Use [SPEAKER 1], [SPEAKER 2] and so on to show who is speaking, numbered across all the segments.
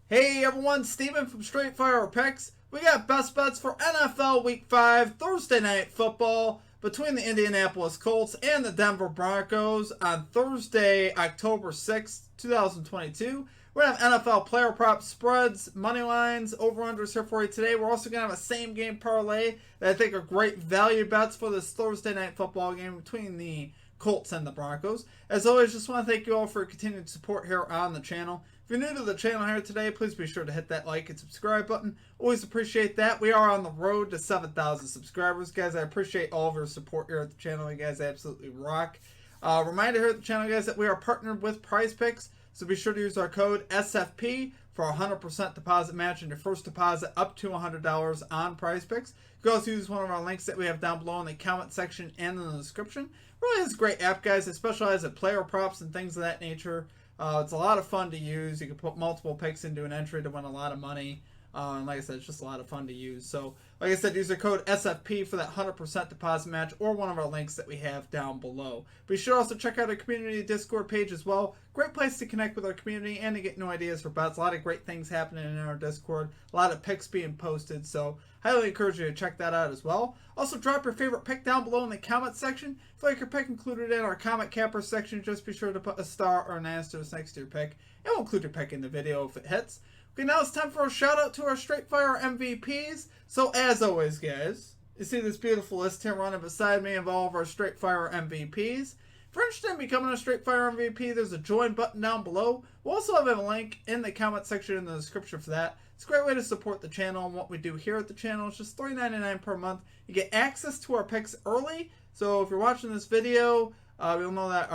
[SPEAKER 1] Hey everyone, Steven from Straight Fire Picks. We got best bets for NFL Week 5 Thursday Night Football between the Indianapolis Colts and the Denver Broncos on Thursday, October 6th, 2022. We're going to have NFL player props, spreads, money lines, over-unders here for you today. We're also going to have a same-game parlay that I think are great value bets for this Thursday Night Football game between the Colts and the Broncos. As always, just want to thank you all for your continued support here on the channel. If you're new to the channel here today, please be sure to hit that like and subscribe button. Always appreciate that. We are on the road to 7,000 subscribers. Guys, I appreciate all of your support here at the channel. You guys absolutely rock. Reminder here at the channel, guys, that we are partnered with Prize Picks. So be sure to use our code SFP for a 100% deposit match and your first deposit up to $100 on Prize Picks. You can also use one of our links that we have down below in the comment section and in the description. Really is a great app, guys. It specializes in player props and things of that nature. It's a lot of fun to use. You can put multiple picks into an entry to win a lot of money. And like I said, it's just a lot of fun to use. So, like I said, use the code SFP for that 100% deposit match or one of our links that we have down below. But you should also check out our community Discord page as well. Great place to connect with our community and to get new ideas for bets. A lot of great things happening in our Discord. A lot of picks being posted. So, highly encourage you to check that out as well. Also, drop your favorite pick down below in the comment section. If you like your pick included in our comment capper section, just be sure to put a star or an asterisk next to your pick. And we'll include your pick in the video if it hits. Okay, now it's time for a shout out to our Straight Fire MVPs. So as always, guys, you see this beautiful list here running beside me of all of our Straight Fire MVPs. If you're interested in becoming a Straight Fire MVP, there's a join button down below. We'll also have a link in the comment section in the description for that. It's a great way to support the channel and what we do here at the channel. It's just $3.99 per month. You get access to our picks early. So if you're watching this video, you'll know that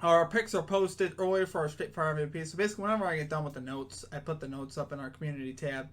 [SPEAKER 1] our picks are posted earlier for our Straight Fire MVP. So basically, whenever I get done with the notes, I put the notes up in our community tab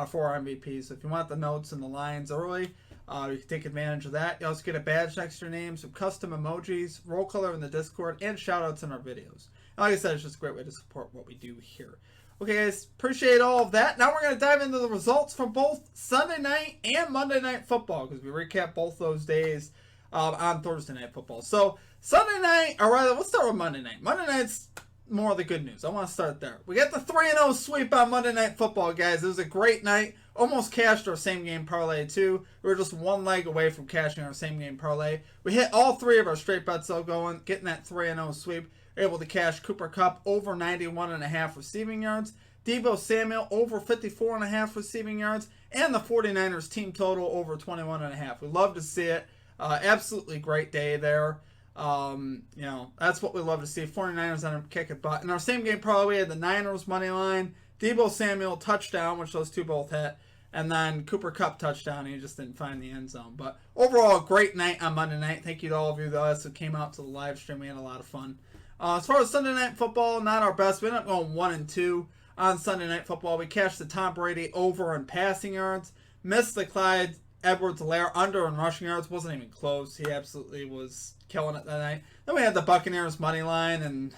[SPEAKER 1] for our MVPs. So if you want the notes and the lines early, you can take advantage of that. You also get a badge next to your name, some custom emojis, roll color in the Discord, and shout outs in our videos. And like I said, it's just a great way to support what we do here. Okay, guys, appreciate all of that. Now we're going to dive into the results from both Sunday night and Monday night football because we recap both those days on Thursday night football. So Sunday night, or rather, let's start with Monday night. Monday night's more of the good news. I want to start there. We got the 3-0 sweep on Monday night football, guys. It was a great night. Almost cashed our same game parlay too. We were just one leg away from cashing our same game parlay. We hit all three of our straight bets though going, getting that 3-0 sweep. Able to cash Cooper Kupp over 91.5 receiving yards. Deebo Samuel over 54.5 receiving yards. And the 49ers team total over 21.5. We love to see it. Absolutely great day there. You know, that's what we love to see. 49ers on a kick at butt. In our same game parlay, we had the Niners money line, Deebo Samuel touchdown, which those two both hit, and then Cooper Kupp touchdown. He just didn't find the end zone. But overall, a great night on Monday night. Thank you to all of you guys who came out to the live stream. We had a lot of fun. As far as Sunday night football, not our best. We ended up going 1-2 on Sunday night football. We cashed the Tom Brady over in passing yards, missed the Clyde Edwards-Helaire under in rushing yards. Wasn't even close. He absolutely was killing it that night. Then we had the Buccaneers money line, and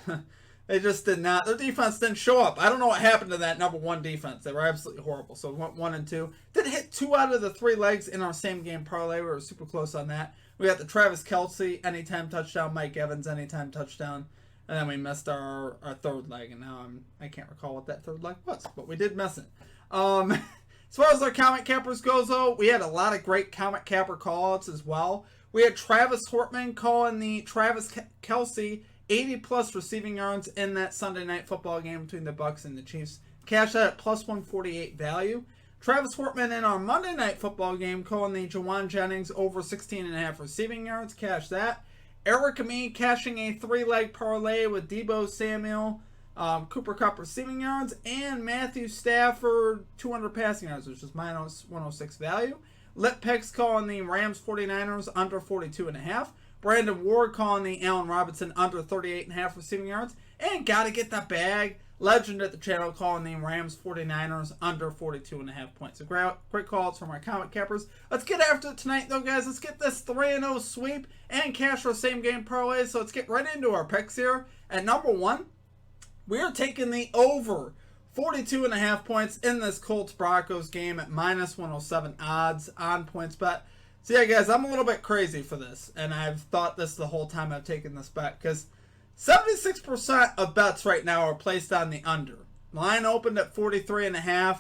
[SPEAKER 1] they just did not. Their defense didn't show up. I don't know what happened to that number one defense. They were absolutely horrible. So we went 1-2. Did hit 2 out of the 3 legs in our same game parlay. We were super close on that. We got the Travis Kelce anytime touchdown, Mike Evans anytime touchdown. And then we missed our third leg, and now I can't recall what that third leg was, but we did miss it. As far as our comment cappers goes, though, we had a lot of great comment capper callouts as well. We had Travis Hortman calling the Travis Kelce 80-plus receiving yards in that Sunday night football game between the Bucs and the Chiefs. Cash that at plus 148 value. Travis Hortman in our Monday night football game calling the Jawan Jennings over 16.5 receiving yards. Cash that. Eric and me cashing a 3-leg parlay with Deebo Samuel, Cooper Kupp receiving yards, and Matthew Stafford 200 passing yards, which is minus 106 value. Lit Picks calling the Rams 49ers under 42.5. Brandon Ward calling the Allen Robinson under 38.5 receiving yards. And gotta get the bag. Legend at the channel calling the Rams 49ers under 42.5 points. So great calls from our comment cappers. Let's get after it tonight though, guys. Let's get this 3-0 sweep and cash our same game parlays. So let's get right into our picks here. At number 1, we are taking the over 42.5 points in this Colts Broncos game at minus 107 odds on PointsBet. So yeah, guys, I'm a little bit crazy for this, and I've thought this the whole time I've taken this bet because 76% of bets right now are placed on the under. Line opened at 43.5.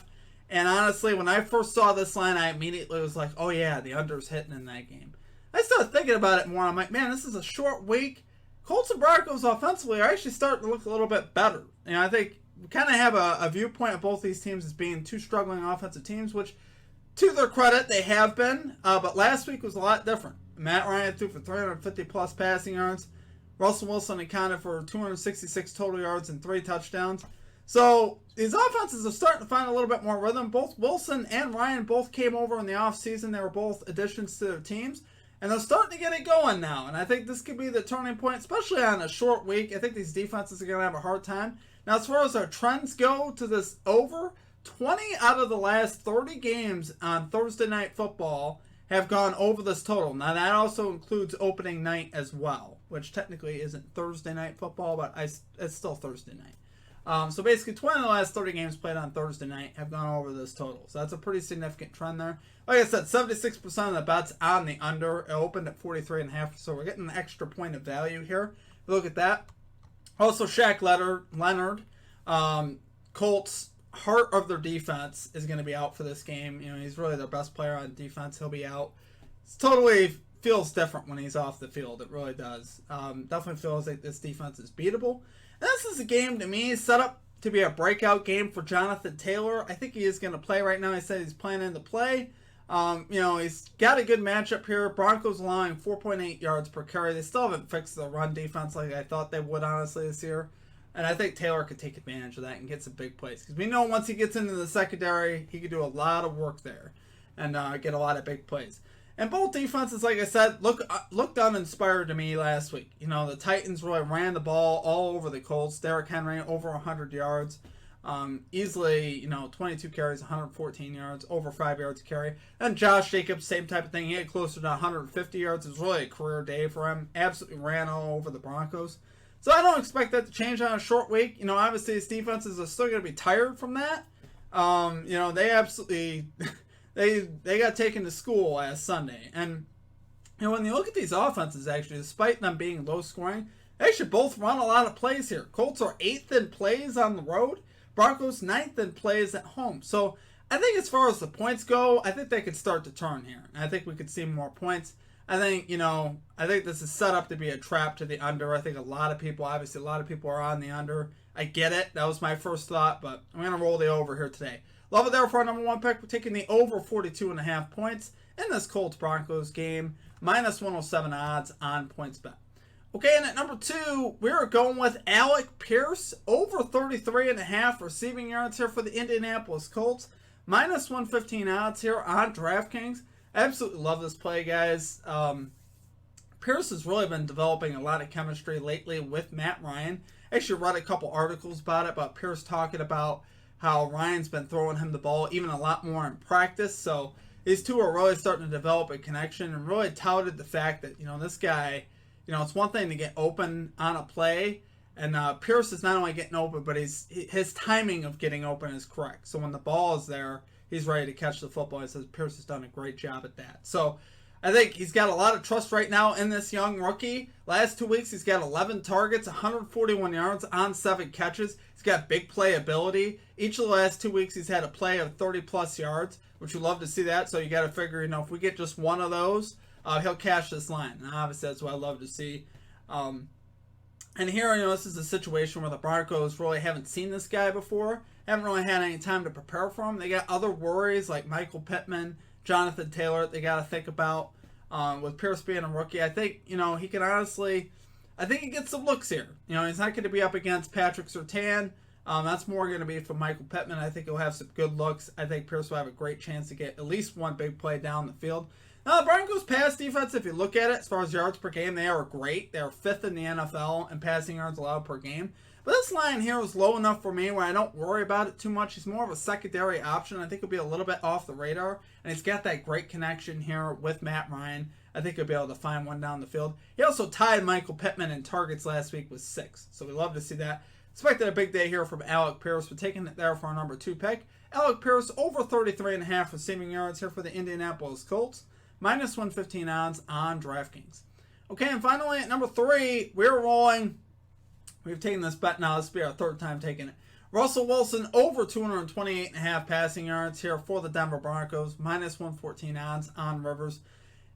[SPEAKER 1] And honestly, when I first saw this line, I immediately was like, oh yeah, the under's hitting in that game. I started thinking about it more. I'm like, man, this is a short week. Colts and Broncos offensively are actually starting to look a little bit better. And I think we kind of have a viewpoint of both these teams as being two struggling offensive teams, which, to their credit, they have been. But last week was a lot different. Matt Ryan threw for 350-plus passing yards. Russell Wilson accounted for 266 total yards and 3 touchdowns. So these offenses are starting to find a little bit more rhythm. Both Wilson and Ryan both came over in the offseason. They were both additions to their teams. And they're starting to get it going now. And I think this could be the turning point, especially on a short week. I think these defenses are going to have a hard time. Now, as far as our trends go to this over, 20 out of the last 30 games on Thursday Night Football have gone over this total. Now, that also includes opening night as well, which technically isn't Thursday Night Football, but it's still Thursday night. So basically, 20 of the last 30 games played on Thursday night have gone over this total. So that's a pretty significant trend there. Like I said, 76% of the bets on the under. It opened at 43.5, so we're getting an extra point of value here. Look at that. Also, Shaq Leonard, Colts, heart of their defense, is going to be out for this game. You know, he's really their best player on defense. He'll be out. It totally feels different when he's off the field. It really does. Definitely feels like this defense is beatable. This is a game, to me, set up to be a breakout game for Jonathan Taylor. I think he is going to play right now. He said he's planning to play. He's got a good matchup here. Broncos allowing 4.8 yards per carry. They still haven't fixed the run defense like I thought they would, honestly, this year. And I think Taylor could take advantage of that and get some big plays. Because we know once he gets into the secondary, he could do a lot of work there and get a lot of big plays. And both defenses, like I said, looked uninspired to me last week. You know, the Titans really ran the ball all over the Colts. Derrick Henry over 100 yards. Easily, 22 carries, 114 yards, over 5 yards a carry. And Josh Jacobs, same type of thing. He had closer to 150 yards. It was really a career day for him. Absolutely ran all over the Broncos. So I don't expect that to change on a short week. Obviously his defenses are still going to be tired from that. They absolutely... They got taken to school last Sunday. And when you look at these offenses, actually, despite them being low scoring, they should both run a lot of plays here. Colts are 8th in plays on the road. Broncos 9th in plays at home. So I think as far as the points go, I think they could start to turn here. And I think we could see more points. I think this is set up to be a trap to the under. I think a lot of people are on the under. I get it. That was my first thought, but I'm going to roll the over here today. Love it there for our number 1 pick. We're taking the over 42.5 points in this Colts-Broncos game. Minus 107 odds on PointsBet. Okay, and at number 2, we're going with Alec Pierce. Over 33.5 receiving yards here for the Indianapolis Colts. Minus 115 odds here on DraftKings. I absolutely love this play, guys. Pierce has really been developing a lot of chemistry lately with Matt Ryan. I actually read a couple articles about Pierce talking about how Ryan's been throwing him the ball even a lot more in practice. So these two are really starting to develop a connection and really touted the fact that, this guy, it's one thing to get open on a play. And Pierce is not only getting open, but his timing of getting open is correct. So when the ball is there, he's ready to catch the football. He says Pierce has done a great job at that. So I think he's got a lot of trust right now in this young rookie. Last 2 weeks, he's got 11 targets, 141 yards on 7 catches. He's got big play ability. Each of the last 2 weeks, he's had a play of 30-plus yards, which you love to see that. So you got to figure, if we get just one of those, he'll cash this line. And obviously, that's what I love to see. And here, this is a situation where the Broncos really haven't seen this guy before. Haven't really had any time to prepare for him. They got other worries like Michael Pittman, Jonathan Taylor, they got to think about. With Pierce being a rookie, I think, he can honestly, I think he gets some looks here. He's not going to be up against Patrick Surtain. That's more going to be for Michael Pittman. I think he'll have some good looks. I think Pierce will have a great chance to get at least one big play down the field. Now, the Broncos' pass defense, if you look at it, as far as yards per game, they are great. They are 5th in the NFL in passing yards allowed per game. But this line here is low enough for me where I don't worry about it too much. He's more of a secondary option. I think he'll be a little bit off the radar. And he's got that great connection here with Matt Ryan. I think he'll be able to find one down the field. He also tied Michael Pittman in targets last week with 6. So we love to see that. Expected a big day here from Alec Pierce. We're taking it there for our number 2 pick. Alec Pierce over 33.5 receiving yards here for the Indianapolis Colts. Minus 115 odds on DraftKings. Okay, and finally at number 3, we're rolling. We've taken this bet now. This will be our 3rd time taking it. Russell Wilson over 228.5 passing yards here for the Denver Broncos, minus 114 odds on Rivers.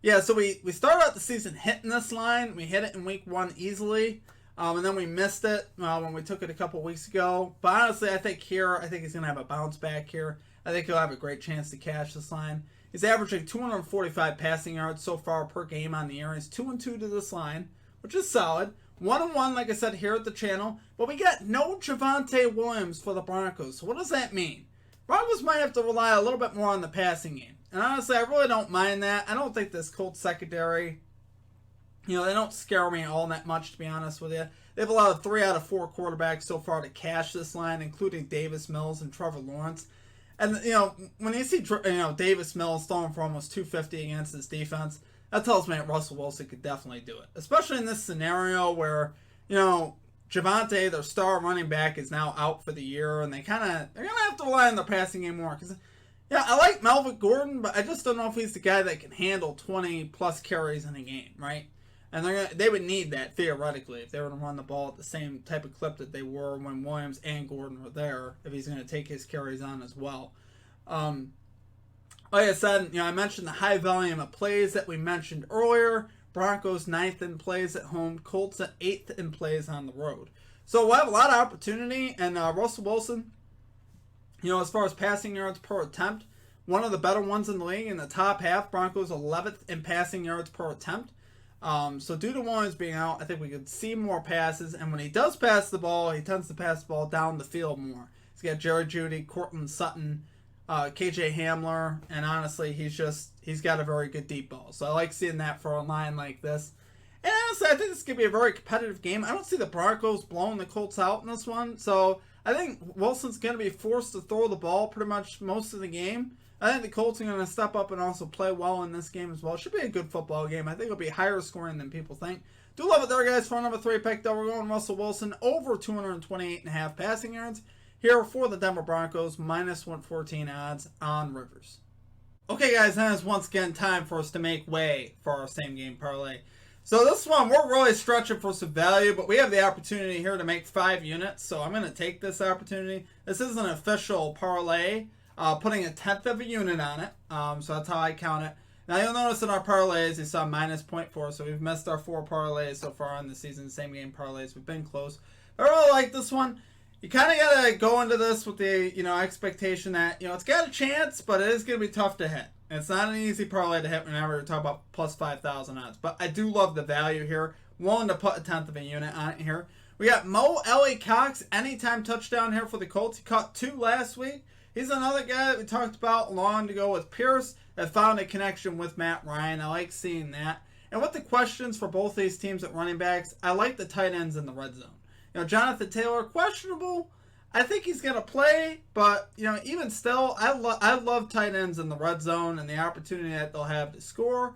[SPEAKER 1] Yeah, so we started out the season hitting this line. We hit it in week 1 easily, and then we missed it when we took it a couple weeks ago. But honestly, I think he's going to have a bounce back here. I think he'll have a great chance to cash this line. He's averaging 245 passing yards so far per game on the year. He's 2-2 to this line, which is solid. 1-1, like I said, here at the channel. But we got no Javonte Williams for the Broncos. So what does that mean? Broncos might have to rely a little bit more on the passing game. And honestly, I really don't mind that. I don't think this Colts secondary, they don't scare me all that much, to be honest with you. They've allowed 3 out of 4 quarterbacks so far to cash this line, including Davis Mills and Trevor Lawrence. And, when you see, Davis Mills throwing for almost 250 against this defense, that tells me that Russell Wilson could definitely do it. Especially in this scenario where, Javonte, their star running back, is now out for the year, and they're going to have to rely on their passing game more. Because, I like Melvin Gordon, but I just don't know if he's the guy that can handle 20-plus carries in a game, right? And they would need that, theoretically, if they were to run the ball at the same type of clip that they were when Williams and Gordon were there, if he's going to take his carries on as well. Like I said, I mentioned the high volume of plays that we mentioned earlier. Broncos 9th in plays at home. Colts at 8th in plays on the road. So we'll have a lot of opportunity. And Russell Wilson, as far as passing yards per attempt, one of the better ones in the league in the top half. Broncos 11th in passing yards per attempt. So due to Williams being out, I think we could see more passes. And when he does pass the ball, he tends to pass the ball down the field more. He's got Jerry Jeudy, Cortland Sutton, KJ Hamler, and honestly, he's got a very good deep ball. So I like seeing that for a line like this. And honestly, I think this could be a very competitive game. I don't see the Broncos blowing the Colts out in this one. So I think Wilson's going to be forced to throw the ball pretty much most of the game. I think the Colts are going to step up and also play well in this game as well. It should be a good football game. I think it'll be higher scoring than people think. Do love it there, guys. For our number 3 pick, though, we're going Russell Wilson over 228.5 passing yards. Here for the Denver Broncos, minus 114 odds on Rivers. Okay, guys, now it's once again time for us to make way for our same game parlay. So this one, we're really stretching for some value, but we have the opportunity here to make 5 units. So I'm going to take this opportunity. This is an official parlay, putting 1/10 of a unit on it. So that's how I count it. Now you'll notice in our parlays, you saw minus 0.4. So we've missed our 4 parlays so far in the season. Same game parlays. We've been close. I really like this one. You kind of got to go into this with the, expectation that, it's got a chance, but it is going to be tough to hit. And it's not an easy parlay to hit whenever you're talking about plus 5,000 odds. But I do love the value here. Willing to put 1/10 of a unit on it here. We got Mo Cox, anytime touchdown here for the Colts. He caught 2 last week. He's another guy that we talked about long to go with Pierce that found a connection with Matt Ryan. I like seeing that. And with the questions for both these teams at running backs, I like the tight ends in the red zone. Jonathan Taylor, questionable. I think he's going to play, but, even still, I love tight ends in the red zone and the opportunity that they'll have to score.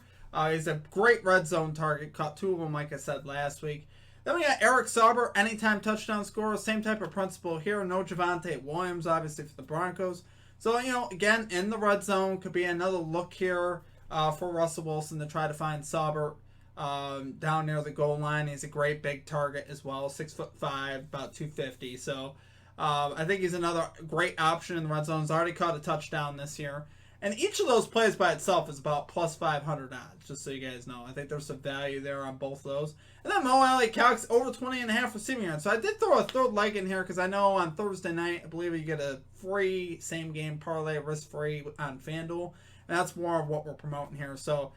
[SPEAKER 1] He's a great red zone target. Caught 2 of them, like I said, last week. Then we got Eric Sauber, anytime touchdown scorer. Same type of principle here. No Javonte Williams, obviously, for the Broncos. So, again, in the red zone, could be another look here for Russell Wilson to try to find Sauber. Down near the goal line. He's a great big target as well, 6'5", about 250. So I think he's another great option in the red zone. He's already caught a touchdown this year. And each of those plays by itself is about plus 500 odds, just so you guys know. I think there's some value there on both of those. And then Mo Cox over 20.5 receiving yards. So I did throw a third leg in here because I know on Thursday night, I believe you get a free same game parlay, risk-free on FanDuel. And that's more of what we're promoting here. So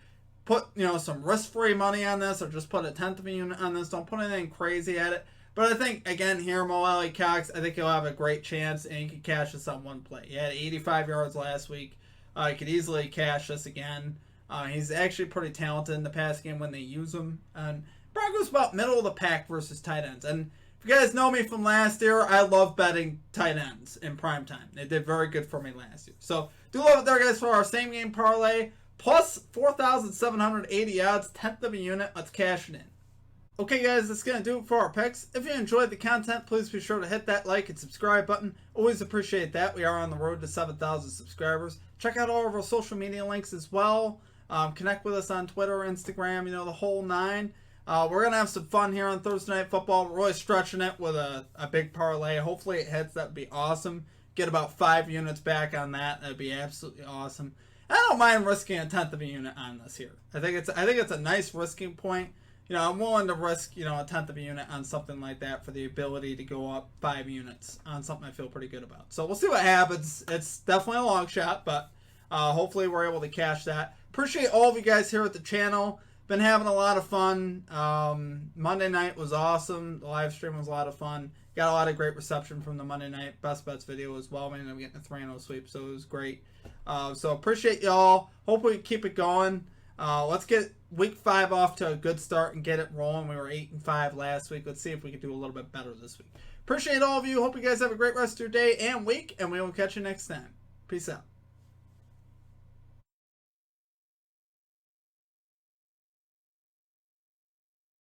[SPEAKER 1] put, some risk-free money on this, or just put 1/10 of a unit on this. Don't put anything crazy at it. But I think, again, here, Mo Cox, I think he'll have a great chance, and he can cash this on one play. He had 85 yards last week. He could easily cash this again. He's actually pretty talented in the pass game when they use him. And Broncos about middle of the pack versus tight ends. And if you guys know me from last year, I love betting tight ends in primetime. They did very good for me last year. So do love it there, guys, for our same game parlay. Plus 4,780 odds, 1/10 of a unit. Let's cash it in. Okay, guys, that's going to do it for our picks. If you enjoyed the content, please be sure to hit that like and subscribe button. Always appreciate that. We are on the road to 7,000 subscribers. Check out all of our social media links as well. Connect with us on Twitter, Instagram, the whole 9. We're going to have some fun here on Thursday Night Football. We're really stretching it with a big parlay. Hopefully it hits. That would be awesome. Get about 5 units back on that. That would be absolutely awesome. I don't mind risking a tenth of a unit on this here. I think it's a nice risking point. I'm willing to risk, a tenth of a unit on something like that for the ability to go up 5 units on something I feel pretty good about. So we'll see what happens. It's definitely a long shot, but hopefully we're able to cash that. Appreciate all of you guys here at the channel. Been having a lot of fun. Monday night was awesome. The live stream was a lot of fun. Got a lot of great reception from the Monday night best bets video as well. We ended up getting a 3-0 sweep, so it was great. So appreciate y'all. Hope we keep it going. Let's get week 5 off to a good start and get it rolling. We were 8-5 last week. Let's see if we can do a little bit better this week. Appreciate all of you. Hope you guys have a great rest of your day and week, and we will catch you next time. Peace out.